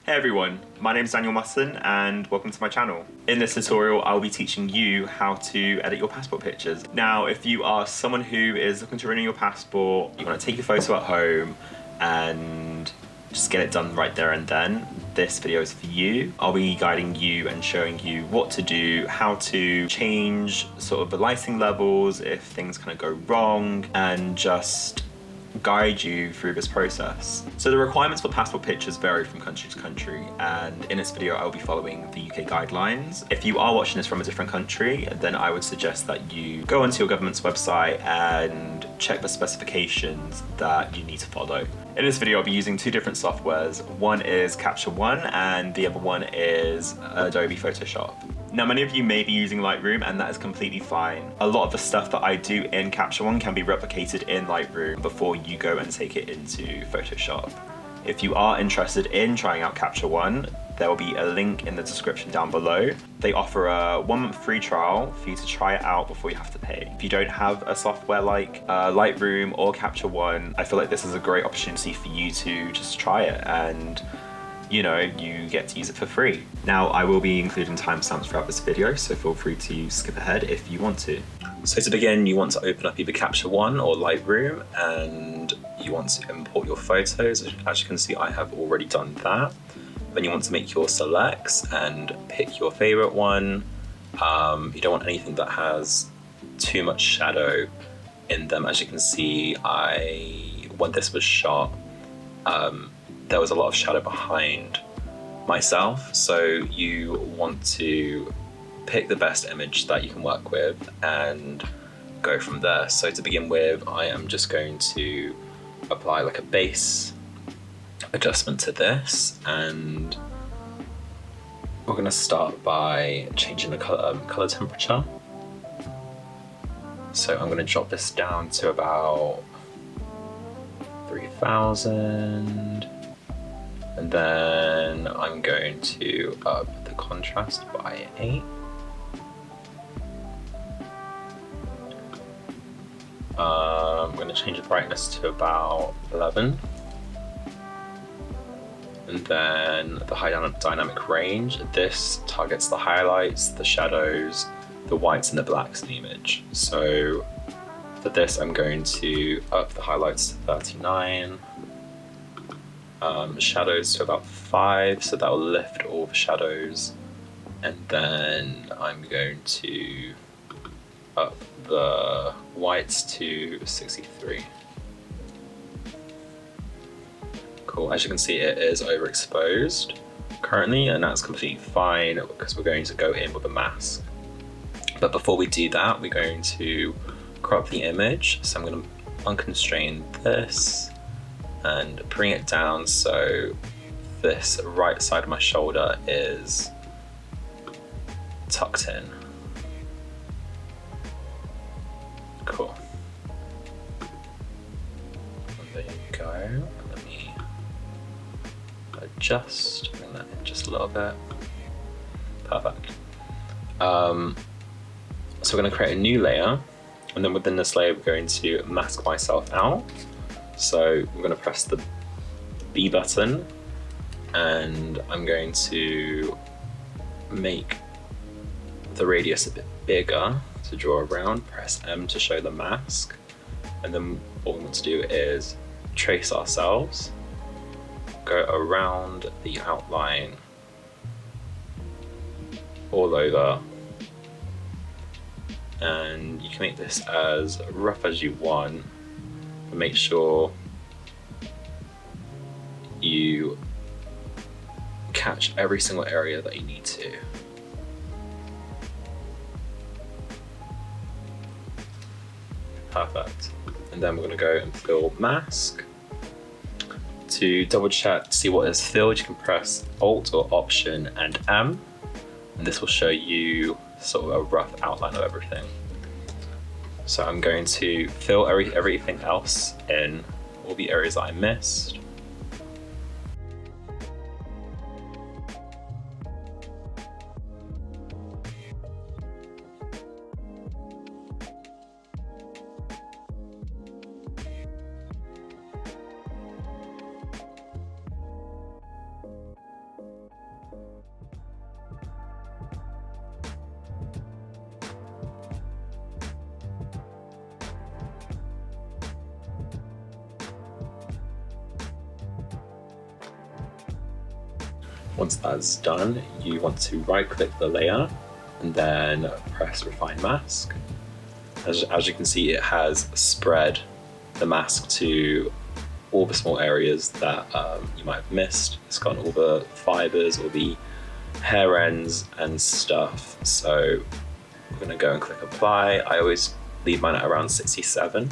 Hey everyone, my name is Daniel Mutton and welcome to my channel. In this tutorial I'll be teaching you how to edit your passport pictures. Now if you are someone who is looking to renew your passport, you want to take your photo at home and just get it done right there and then, this video is for you. I'll be guiding you and showing you what to do, how to change sort of the lighting levels if things kind of go wrong, and just guide you through this process. So the requirements for passport pictures vary from country to country, and in this video I'll be following the UK guidelines. If you are watching this from a different country, then I would suggest that you go onto your government's website and check the specifications that you need to follow. In this video I'll be using two different softwares. One is Capture One and the other one is Adobe Photoshop. Now many of you may be using Lightroom and that is completely fine. A lot of the stuff that I do in Capture One can be replicated in Lightroom before you go and take it into Photoshop. If you are interested in trying out Capture One, there will be a link in the description down below. They offer a 1-month free trial for you to try it out before you have to pay. If you don't have a software like Lightroom or Capture One, I feel like this is a great opportunity for you to just try it and you get to use it for free. Now I will be including timestamps throughout this video, so feel free to skip ahead if you want to. So to begin, you want to open up either Capture One or Lightroom and you want to import your photos. As you can see, I have already done that. Then you want to make your selects and pick your favorite one. You don't want anything that has too much shadow in them. As you can see, when this was shot, there was a lot of shadow behind myself, so you want to pick the best image that you can work with and go from there. So to begin with, I am just going to apply like a base adjustment to this, and we're going to start by changing the color temperature. So I'm going to drop this down to about 3000. And then I'm going to up the contrast by 8. I'm going to change the brightness to about 11. And then the high dynamic range. This targets the highlights, the shadows, the whites and the blacks in the image. So for this I'm going to up the highlights to 39. Shadows to about 5, so that will lift all the shadows, and then I'm going to up the whites to 63. Cool, as you can see it is overexposed currently, and that's completely fine because we're going to go in with a mask. But before we do that, we're going to crop the image, so I'm going to unconstrain this and bring it down so this right side of my shoulder is tucked in. Cool. And there you go. Let me adjust, bring that in just a little bit. Perfect. So we're going to create a new layer, and then within this layer we're going to mask myself out. So I'm going to press the B button and I'm going to make the radius a bit bigger to draw around, press M to show the mask, and then what we want to do is trace ourselves, go around the outline all over, and you can make this as rough as you want. Make sure you catch every single area that you need to. Perfect. And then we're going to go and fill mask. To double check to see what is filled, you can press Alt or Option and M, and this will show you sort of a rough outline of everything. So I'm going to fill everything else in, all the areas that I missed. Once that's done, you want to right click the layer and then press Refine Mask. As you can see, it has spread the mask to all the small areas that you might have missed. It's got all the fibers, all the hair ends and stuff. So we're gonna go and click Apply. I always leave mine at around 67.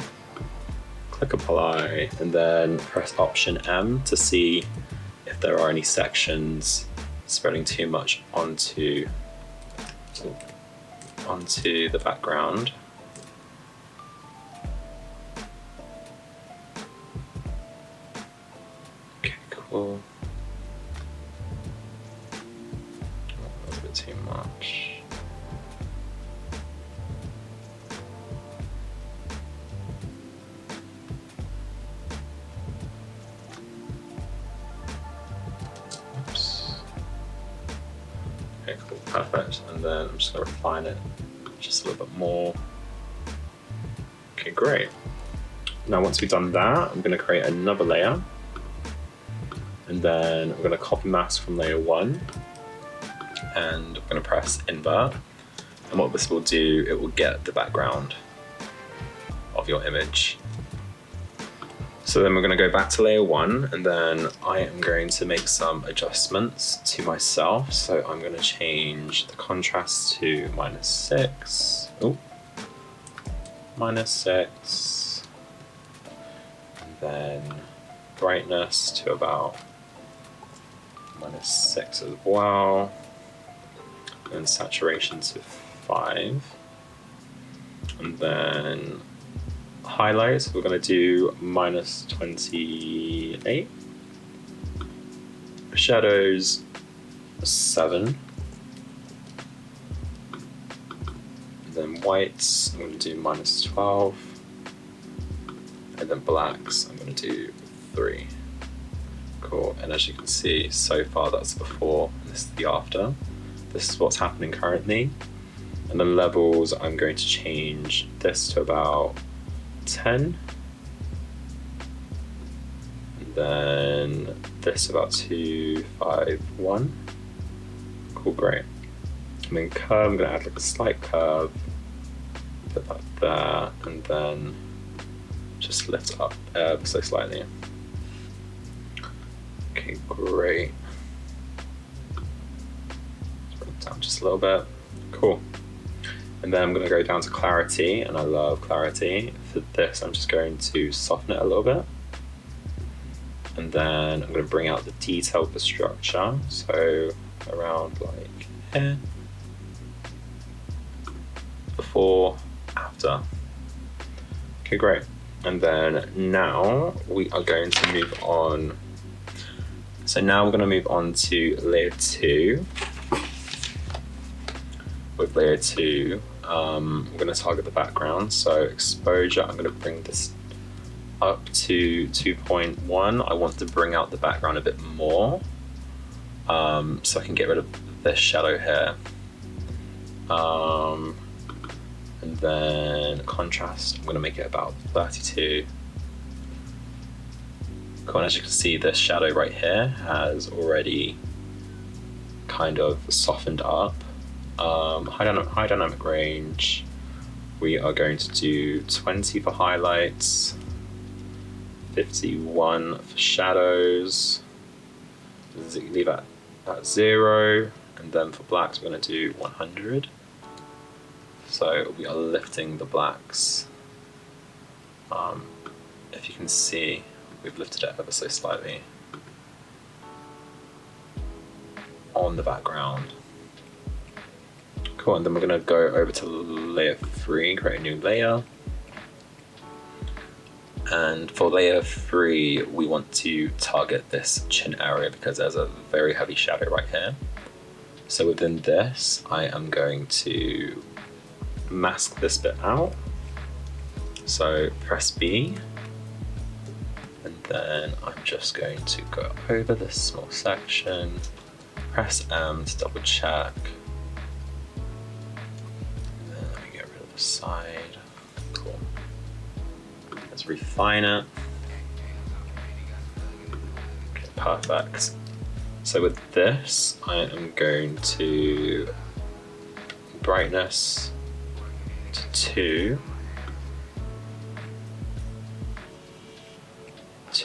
Click Apply and then press Option M to see if there are any sections spreading too much onto the background. Okay, cool. Oh, that's a bit too much. Okay, cool, perfect. And then I'm just gonna refine it just a little bit more. Okay, great. Now once we've done that, I'm gonna create another layer. And then I'm gonna copy mask from layer 1. And I'm gonna press Invert. And what this will do, it will get the background of your image. So then we're going to go back to layer 1 and then I am going to make some adjustments to myself. So I'm going to change the contrast to -6. Oh, -6. And then brightness to about -6 as well. And saturation to 5. And then highlights, we're going to do -28. Shadows, 7. And then whites, I'm going to do -12. And then blacks, I'm going to do 3. Cool, and as you can see, so far that's the before, and this is the after. This is what's happening currently. And the levels, I'm going to change this to about 10. And then this about 251. Cool, great. And then curve, I'm going to add like a slight curve. Put that there, and then just lift it up ever so slightly. Okay, great. Bring it down just a little bit. Cool. And then I'm going to go down to clarity, and I love clarity. For this, I'm just going to soften it a little bit. And then I'm going to bring out the detail of the structure, so around like here. Before, after. Okay, great. And then now we are going to move on. So now we're going to move on to layer 2. With layer 2, we're going to target the background. So exposure, I'm going to bring this up to 2.1. I want to bring out the background a bit more, so I can get rid of this shadow here. And then contrast, I'm going to make it about 32. Cool, and as you can see, this shadow right here has already kind of softened up. High dynamic range, we are going to do 20 for highlights, 51 for shadows, leave it at 0, and then for blacks we're going to do 100. So we are lifting the blacks. If you can see, we've lifted it ever so slightly on the background. Cool, and then we're going to go over to layer 3, create a new layer. And for layer 3, we want to target this chin area because there's a very heavy shadow right here. So within this, I am going to mask this bit out. So press B, and then I'm just going to go over this small section Press M to double check. And then let me get rid of the side. Cool. Let's refine it. Okay, perfect. So with this, I am going to brightness to 2.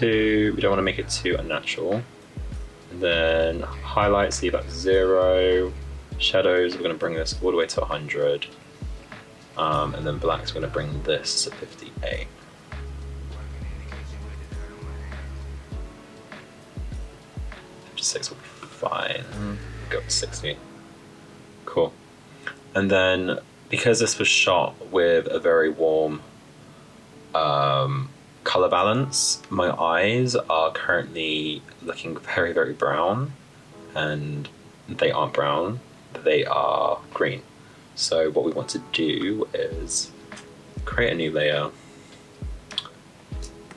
We don't want to make it too unnatural. And then highlights, leave at 0. Shadows, we're going to bring this all the way to 100. And then blacks, we're going to bring this to 58. Six will be fine. Go to 60. Cool. And then because this was shot with a very warm color balance, my eyes are currently looking very, very brown, and they aren't brown, they are green. So what we want to do is create a new layer,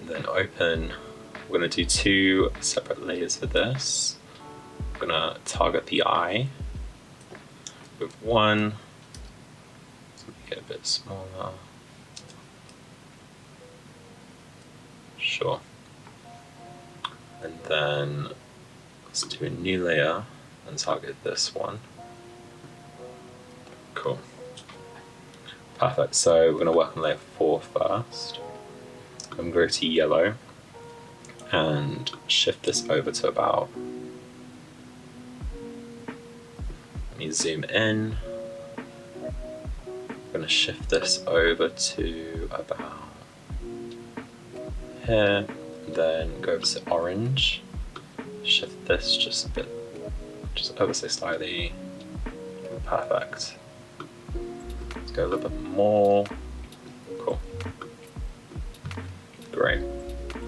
and then open. We're going to do 2 separate layers for this. We're going to target the eye with 1, so make it a bit smaller. Sure. And then let's do a new layer and target this one. Cool. Perfect. So we're going to work on layer 4 first. I'm going to go to yellow and shift this over to about, let me zoom in. I'm going to shift this over to about here, then go over to orange, shift this just a bit, just ever so slightly. Perfect. Let's go a little bit more. Cool. Great.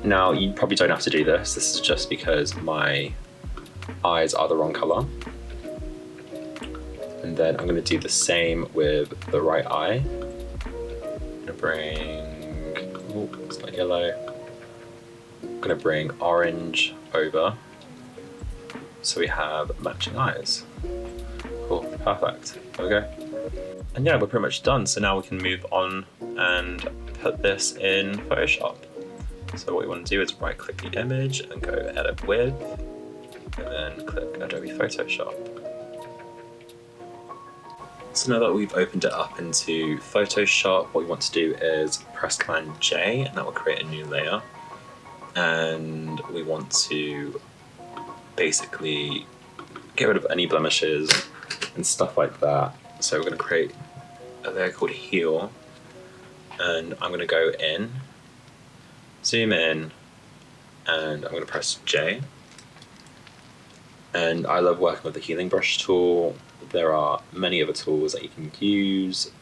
Now you probably don't have to do this. This is just because my eyes are the wrong color. And then I'm going to do the same with the right eye. I'm going to bring, oh, it's not yellow. I'm going to bring orange over so we have matching eyes. Cool, perfect. There we go. And yeah, we're pretty much done. So now we can move on and put this in Photoshop. So what we want to do is right click the image and go edit with, and then click Adobe Photoshop. So now that we've opened it up into Photoshop, what we want to do is press Command J, and that will create a new layer. And we want to basically get rid of any blemishes and stuff like that. So we're going to create a layer called Heal, and I'm going to go in, zoom in, and I'm going to press J. And I love working with the healing brush tool. There are many other tools that you can use.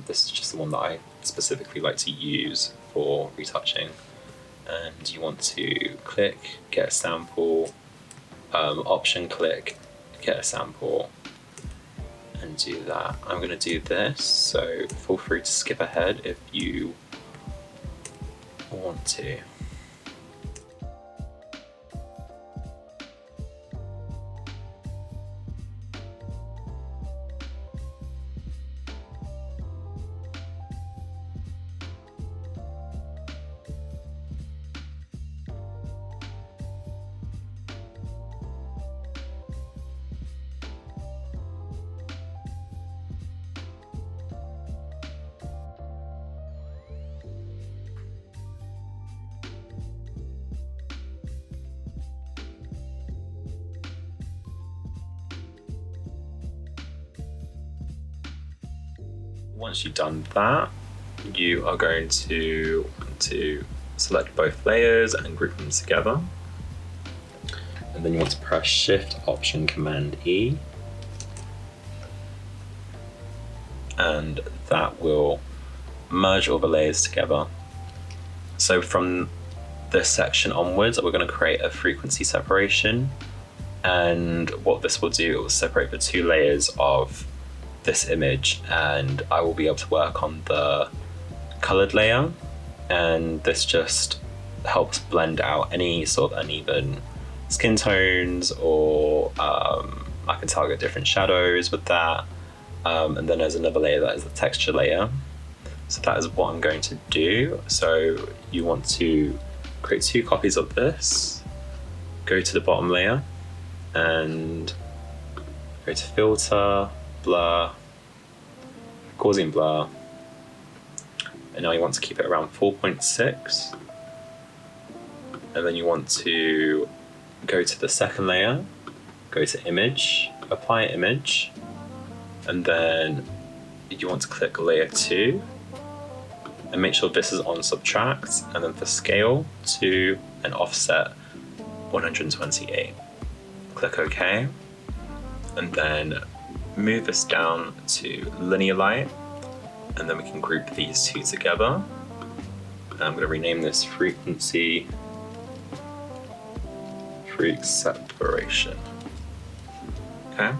This is just the one that I specifically like to use for retouching. And you want to click, get a sample, option click, get a sample, and do that. I'm going to do this, so feel free to skip ahead if you want to. Once you've done that, you are going to want to select both layers and group them together. And then you want to press Shift, Option, Command E. And that will merge all the layers together. So from this section onwards, we're going to create a frequency separation. And what this will do, it will separate the 2 layers of this image, and I will be able to work on the colored layer, and this just helps blend out any sort of uneven skin tones or I target different shadows with that. And then there's another layer that is the texture layer. So that is what I'm going to do. So you want to create 2 copies of this, go to the bottom layer and go to filter, blur, Gaussian blur, and now you want to keep it around 4.6. And then you want to go to the second layer, go to image, apply image, and then you want to click layer 2 and make sure this is on subtract, and then for scale to an offset 128. Click OK, and then move this down to linear light, and then we can group these 2 together. And I'm going to rename this frequency freak separation. Okay.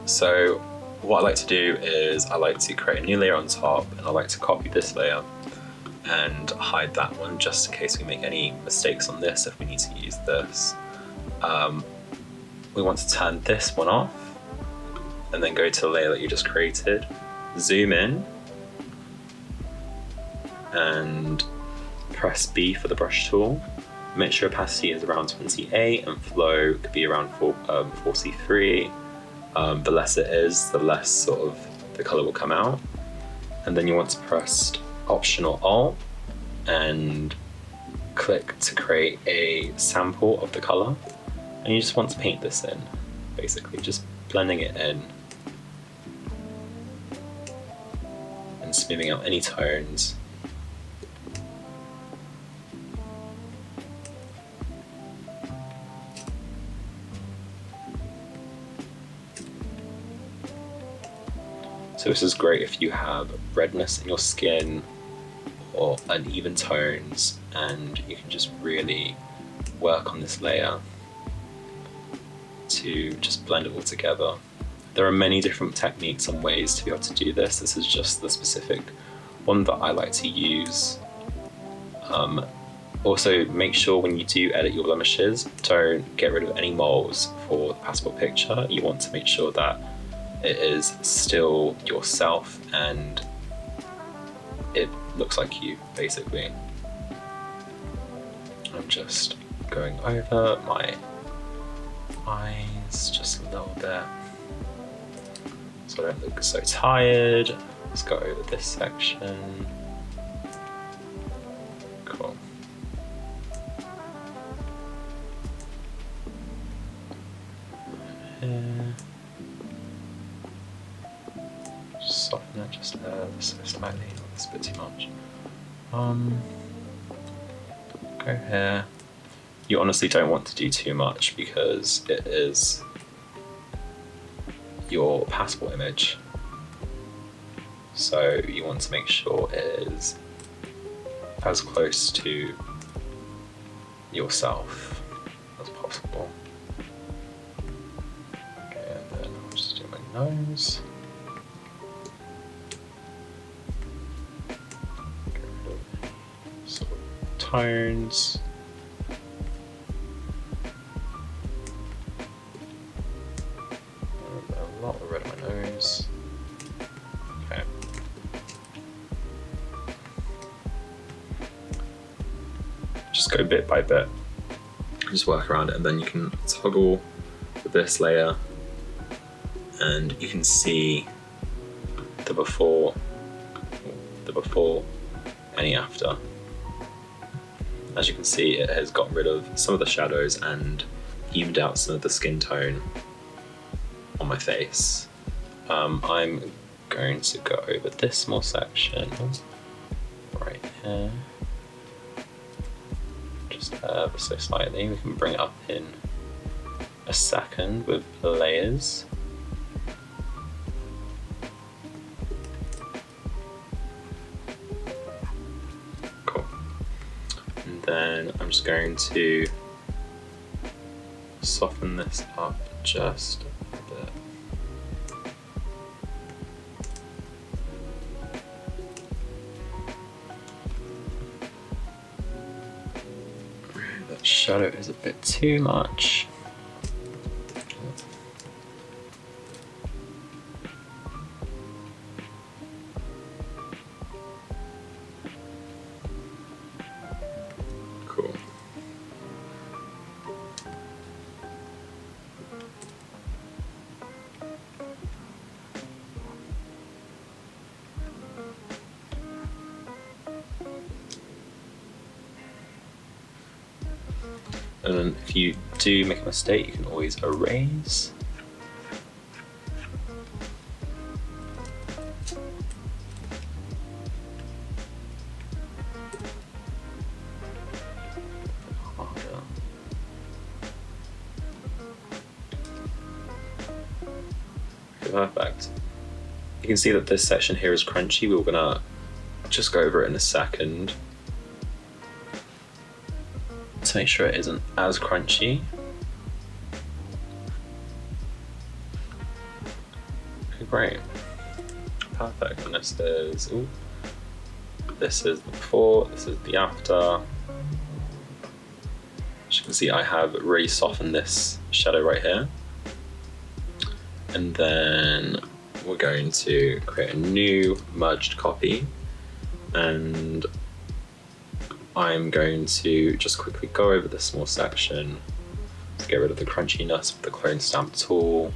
So what I like to do is I like to create a new layer on top, and I like to copy this layer and hide that one just in case we make any mistakes on this if we need to use this. We want to turn this one off and then go to the layer that you just created, zoom in and press B for the brush tool. Make sure opacity is around 28 and flow could be around 43. The less it is, the less sort of the color will come out. And then you want to press Option or Alt and click to create a sample of the color. And you just want to paint this in, basically just blending it in and smoothing out any tones. So this is great if you have redness in your skin or uneven tones, and you can just really work on this layer to just blend it all together. There are many different techniques and ways to be able to do this. This is just the specific one that I like to use. Also, make sure when you do edit your blemishes, don't get rid of any moles for the passport picture. You want to make sure that it is still yourself and it looks like you, basically. I'm just going over my eyes just a little bit so I don't look so tired. Let's go over this section. Cool. Here. Just soften it just so slightly, not this bit too much. Go here. You honestly don't want to do too much because it is your passport image. So you want to make sure it is as close to yourself as possible. Okay, and then I'll just do my nose. Get rid of sort of tones. A lot of red on my nose. Okay. Just go bit by bit. Just work around it, and then you can toggle with this layer and you can see the before and the after. As you can see, it has got rid of some of the shadows and evened out some of the skin tone on my face. I'm going to go over this small section right here, just ever so slightly. We can bring it up in a second with the layers. Cool. And then I'm just going to soften this up just a bit. That shadow is a bit too much. And then if you do make a mistake, you can always erase. Perfect. You can see that this section here is crunchy. We're gonna just go over it in a second to make sure it isn't as crunchy. Okay, great. Perfect. And this is, ooh, this is the before, this is the after. As you can see, I have really softened this shadow right here. And then we're going to create a new merged copy, and I'm going to just quickly go over this small section to get rid of the crunchiness with the clone stamp tool.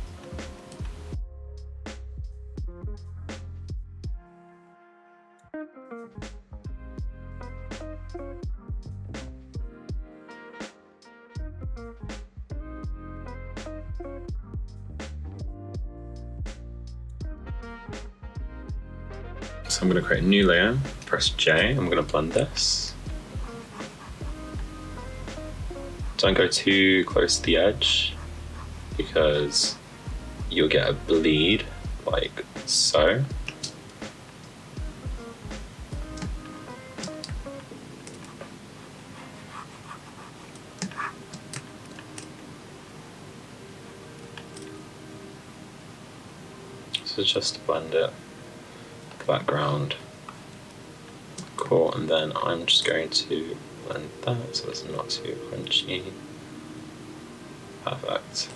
So I'm going to create a new layer, press J, and I'm going to blend this. Don't go too close to the edge because you'll get a bleed like so. So just to blend it. Background. Cool, and then I'm just going to blend that so it's not too crunchy. Perfect.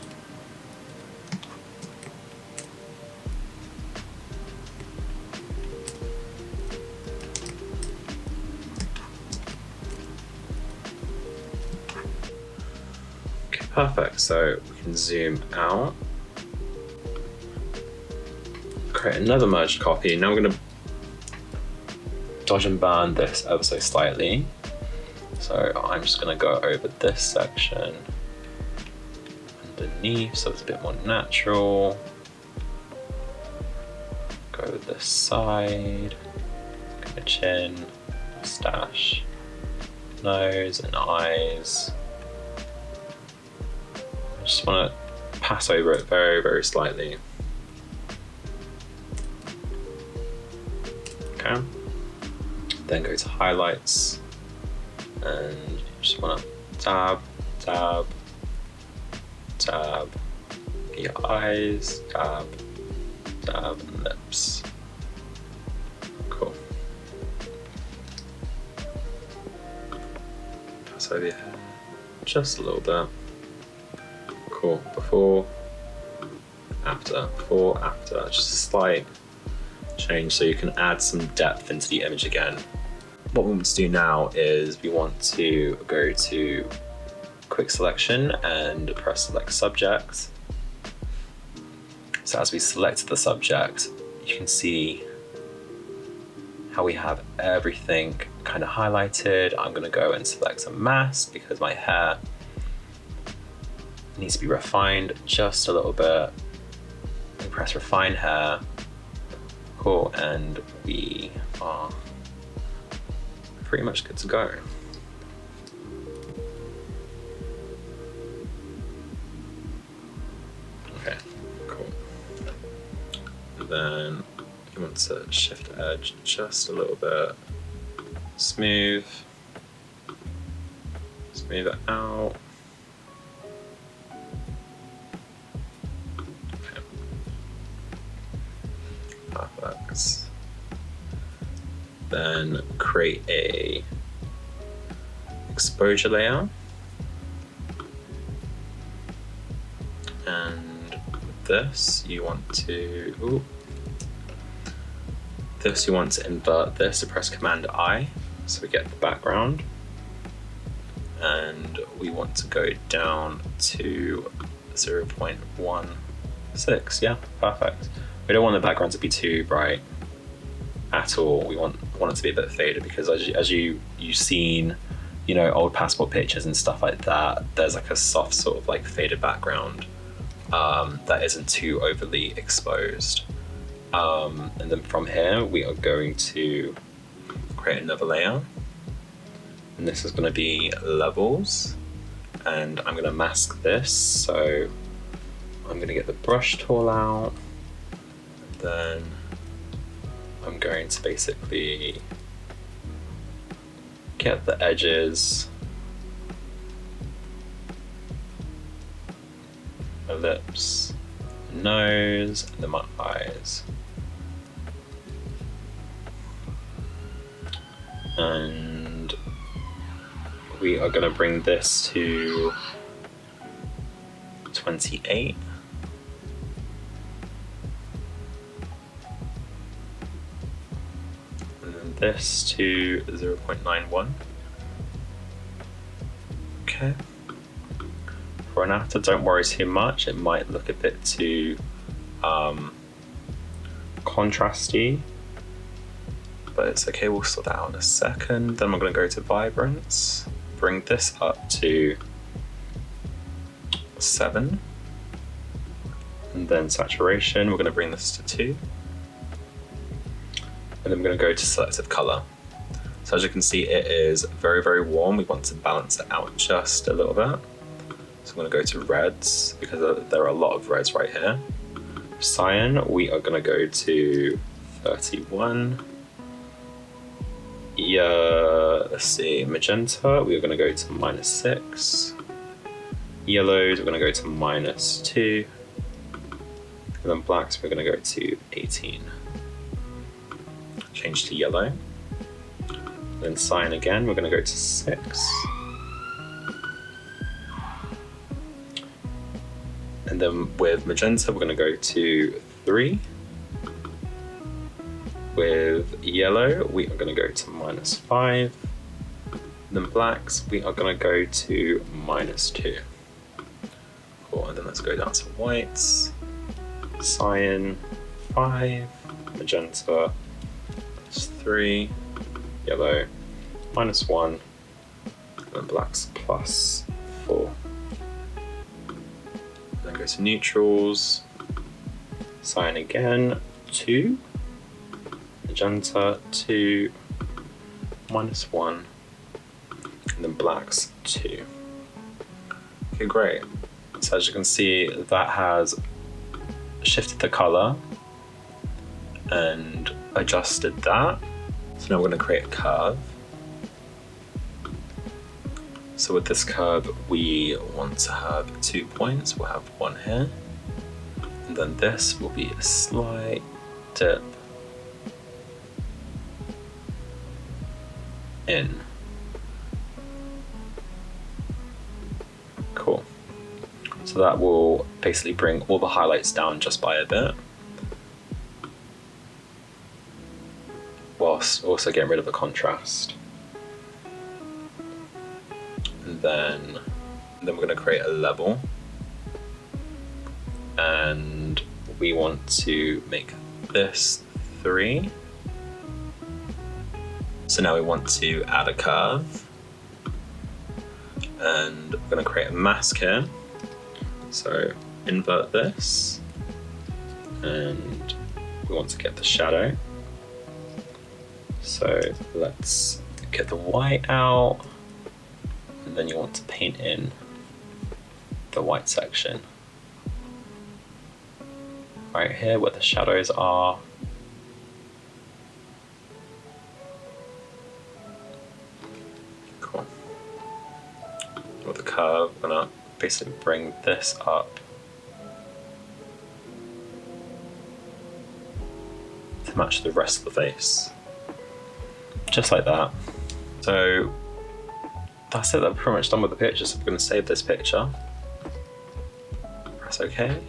Okay, perfect. So we can zoom out. Create another merged copy. Now we're going to dodge and burn this ever so slightly. So I'm just going to go over this section underneath so it's a bit more natural. Go over this side, kind of chin, mustache, nose and eyes. I just want to pass over it very, very slightly. Okay. Then go to highlights and you just want to dab, dab, dab, get your eyes, dab, dab, and lips. Cool. Pass over your hair just a little bit. Cool. Before, after, just a slight change so you can add some depth into the image again. What we want to do now is we want to go to quick selection and press select subject. So as we select the subject, you can see how we have everything kind of highlighted. I'm going to go and select a mask because my hair needs to be refined just a little bit. And press refine hair. Cool, and we are pretty much good to go. Okay, cool. And then you want to shift edge just a little bit, smooth it out. Perfect. Then create a exposure layer, and with this you want to invert this. So press Command I so we get the background, and we want to go down to 0.16. Yeah, perfect. We don't want the background to be too bright at all. We want it to be a bit faded because as you've seen you know, old passport pictures and stuff like that, there's like a soft sort of like faded background that isn't too overly exposed. And then from here, we are going to create another layer. And this is going to be levels. And I'm going to mask this. So I'm going to get the brush tool out. Then I'm going to basically get the edges, my lips, nose, and then my eyes. And we are going to bring this to 28. And then this to 0.91. Okay. For an after, don't worry too much. It might look a bit too contrasty, but it's okay, we'll sort that out in a second. Then we're going to go to vibrance, bring this up to 7, and then saturation, we're going to bring this to 2, and then we're going to go to selective color. So as you can see, it is very, very warm. We want to balance it out just a little bit. So I'm going to go to reds, because there are a lot of reds right here. Cyan, we are going to go to 31. Yeah, let's see, magenta, we are going to go to -6. Yellows, we're going to go to -2. And then blacks, we're going to go to 18. Change to yellow. Then cyan again, we're going to go to 6. And then with magenta, we're going to go to 3. With yellow, we are going to go to -5. Then blacks, we are going to go to -2. Cool, and then let's go down to whites. Cyan, 5. Magenta, +3. Yellow, -1. And then blacks, +4. Then go to neutrals. Cyan again, 2. Magenta, 2, -1, and then blacks, 2. Okay, great. So as you can see, that has shifted the color and adjusted that. So now we're going to create a curve. So with this curve, we want to have 2 points. We'll have one here, and then this will be a slight dip in. Cool. So that will basically bring all the highlights down just by a bit, whilst also getting rid of the contrast. And then we're going to create a level, and we want to make this 3. So now we want to add a curve, and we're going to create a mask here. So invert this, and we want to get the shadow. So let's get the white out, and then you want to paint in the white section. Right here where the shadows are. With the curve, I'm gonna basically bring this up to match the rest of the face, just like that. So that's it. I'm pretty much done with the picture. So I'm gonna save this picture. Press OK.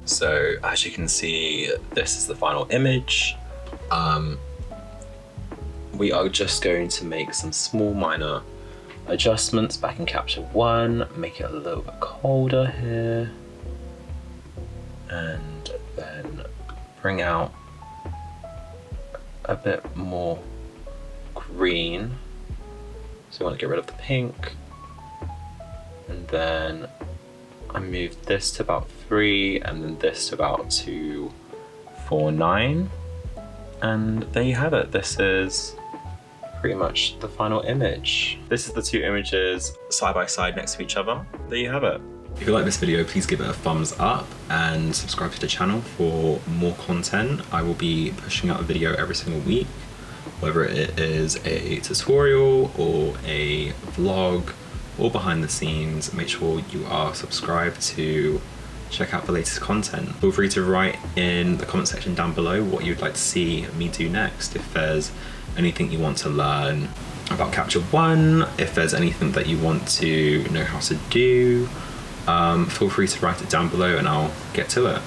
So as you can see, this is the final image. We are just going to make some small minor adjustments back in Capture One, make it a little bit colder here, and then bring out a bit more green So we want to get rid of the pink. And then I moved this to about 3 and then this to about 249. And there you have it. This is pretty much the final image. This is the 2 images side by side next to each other. There you have it. If you like this video, please give it a thumbs up and subscribe to the channel for more content. I will be pushing out a video every single week, whether it is a tutorial or a vlog or behind the scenes. Make sure you are subscribed to check out the latest content. Feel free to write in the comment section down below what you'd like to see me do next. If there's anything you want to learn about Capture One, if there's anything that you want to know how to do, feel free to write it down below and I'll get to it.